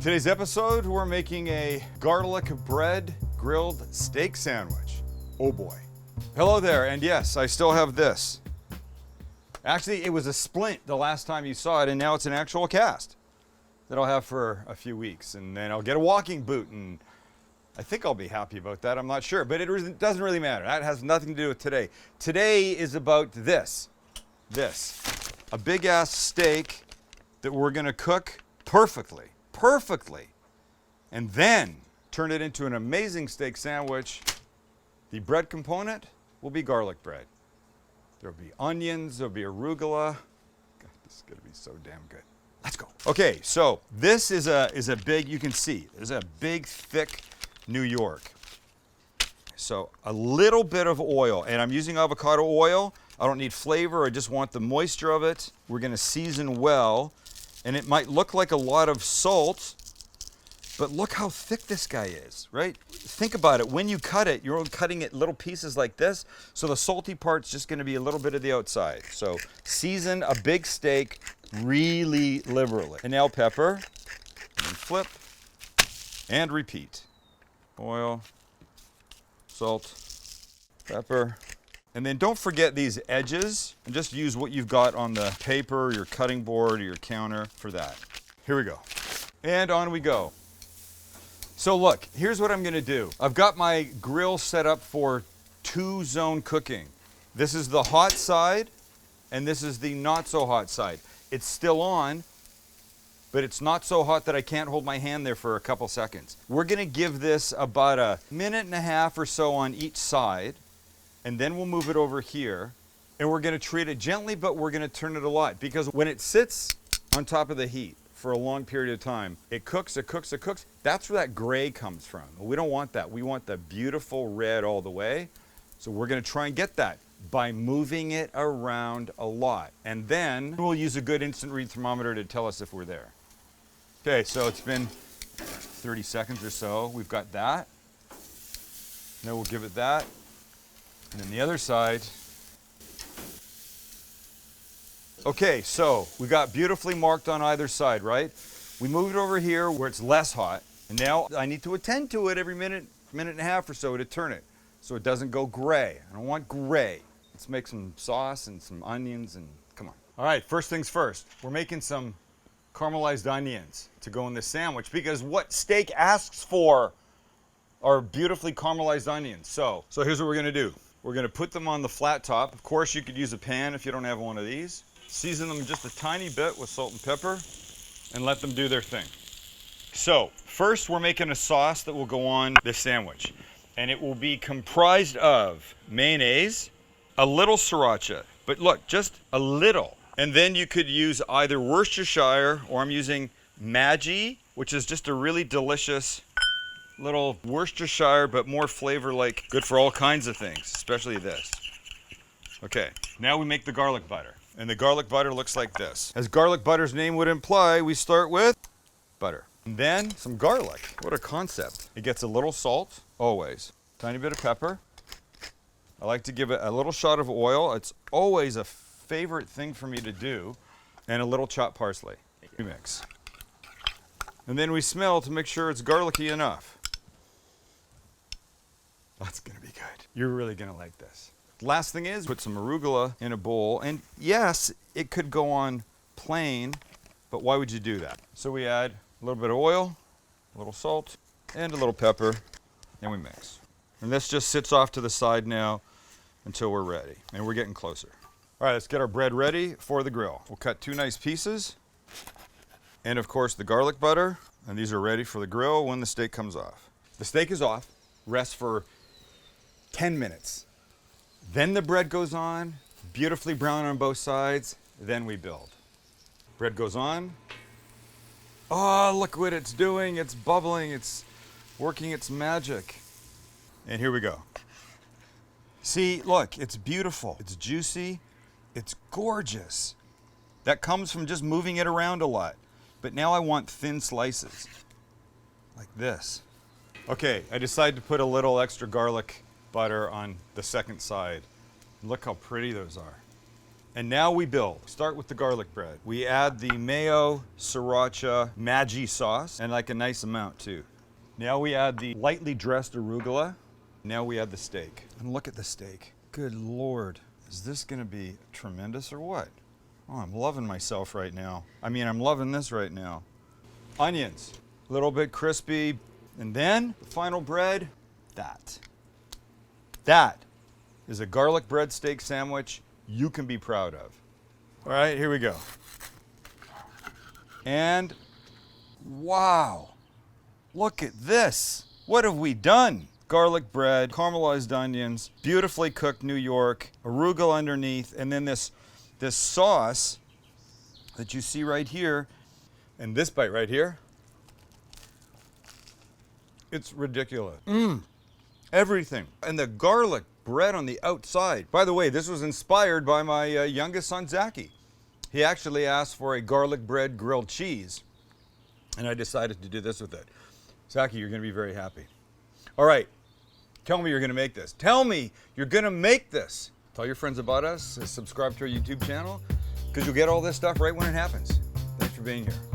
Today's episode, we're making a garlic bread grilled steak sandwich. Oh boy. Hello there, and yes, I still have this. Actually, it was a splint the last time you saw it, and now it's an actual cast that I'll have for a few weeks. And then I'll get a walking boot, and I think I'll be happy about that. I'm not sure, but it doesn't really matter. That has nothing to do with today. Today is about this. A big ass steak that we're gonna cook perfectly, and then turn it into an amazing steak sandwich. The bread component will be garlic bread. There'll be onions, there'll be arugula. God, this is gonna be so damn good. Let's go. Okay, so this is a big, you can see, there's a big, thick New York. So a little bit of oil, and I'm using avocado oil. I don't need flavor, I just want the moisture of it. We're gonna season well, and it might look like a lot of salt, but look how thick this guy is, right? Think about it, when you cut it, you're cutting it little pieces like this, so the salty part's just gonna be a little bit of the outside. So season a big steak really liberally. And now pepper, and flip, and repeat. Oil, salt, pepper. And then don't forget these edges, and just use what you've got on the paper, your cutting board, or your counter for that. Here we go. And on we go. So look, here's what I'm gonna do. I've got my grill set up for 2-zone cooking. This is the hot side, and this is the not so hot side. It's still on, but it's not so hot that I can't hold my hand there for a couple seconds. We're gonna give this about a minute and a half or so on each side, and then we'll move it over here, and we're gonna treat it gently, but we're gonna turn it a lot, because when it sits on top of the heat for a long period of time, it cooks. That's where that gray comes from. We don't want that. We want the beautiful red all the way. So we're gonna try and get that by moving it around a lot. And then we'll use a good instant read thermometer to tell us if we're there. Okay, so it's been 30 seconds or so. We've got that. Now we'll give it that. And then the other side. Okay, so we got beautifully marked on either side, right? We moved over here where it's less hot, and now I need to attend to it every minute and a half or so to turn it, so it doesn't go gray. I don't want gray. Let's make some sauce and some onions, and come on. All right, first things first. We're making some caramelized onions to go in this sandwich, because what steak asks for are beautifully caramelized onions. So here's what we're gonna do. We're gonna put them on the flat top. Of course, you could use a pan if you don't have one of these. Season them just a tiny bit with salt and pepper, and let them do their thing. So first, we're making a sauce that will go on this sandwich, and it will be comprised of mayonnaise, a little sriracha, but look, just a little. And then you could use either Worcestershire, or I'm using Maggi, which is just a really delicious little Worcestershire, but more flavor, like good for all kinds of things, especially this. Okay, now we make the garlic butter. And the garlic butter looks like this. As garlic butter's name would imply, we start with butter. And then some garlic. What a concept. It gets a little salt, always. Tiny bit of pepper. I like to give it a little shot of oil. It's always a favorite thing for me to do. And a little chopped parsley. We mix. And then we smell to make sure it's garlicky enough. That's gonna be good. You're really gonna like this. Last thing is, put some arugula in a bowl, and yes, it could go on plain, but why would you do that? So we add a little bit of oil, a little salt, and a little pepper, and we mix. And this just sits off to the side now until we're ready, and we're getting closer. All right, let's get our bread ready for the grill. We'll cut 2 nice pieces, and of course the garlic butter, and these are ready for the grill when the steak comes off. The steak is off, rest for 10 minutes. Then the bread goes on, beautifully brown on both sides, then we build. Bread goes on. Oh, look what it's doing. It's bubbling, it's working its magic. And here we go. See, look, it's beautiful, it's juicy, it's gorgeous. That comes from just moving it around a lot. But now I want thin slices, like this. Okay, I decided to put a little extra garlic butter on the second side. Look how pretty those are. And now we build. Start with the garlic bread. We add the Mayo, Sriracha, Maggi sauce, and like a nice amount too. Now we add the lightly dressed arugula. Now we add the steak. And look at the steak. Good Lord. Is this gonna be tremendous or what? Oh, I'm loving myself right now. I mean, I'm loving this right now. Onions, a little bit crispy. And then the final bread, that. That is a garlic bread steak sandwich you can be proud of. All right, here we go. And wow, look at this. What have we done? Garlic bread, caramelized onions, beautifully cooked New York, arugula underneath, and then this sauce that you see right here, and this bite right here. It's ridiculous. Everything. And the garlic bread on the outside. By the way, this was inspired by my youngest son, Zachy. He actually asked for a garlic bread grilled cheese, and I decided to do this with it. Zachy, you're gonna be very happy. All right, tell me you're gonna make this. Tell me you're gonna make this. Tell your friends about us, subscribe to our YouTube channel, because you'll get all this stuff right when it happens. Thanks for being here.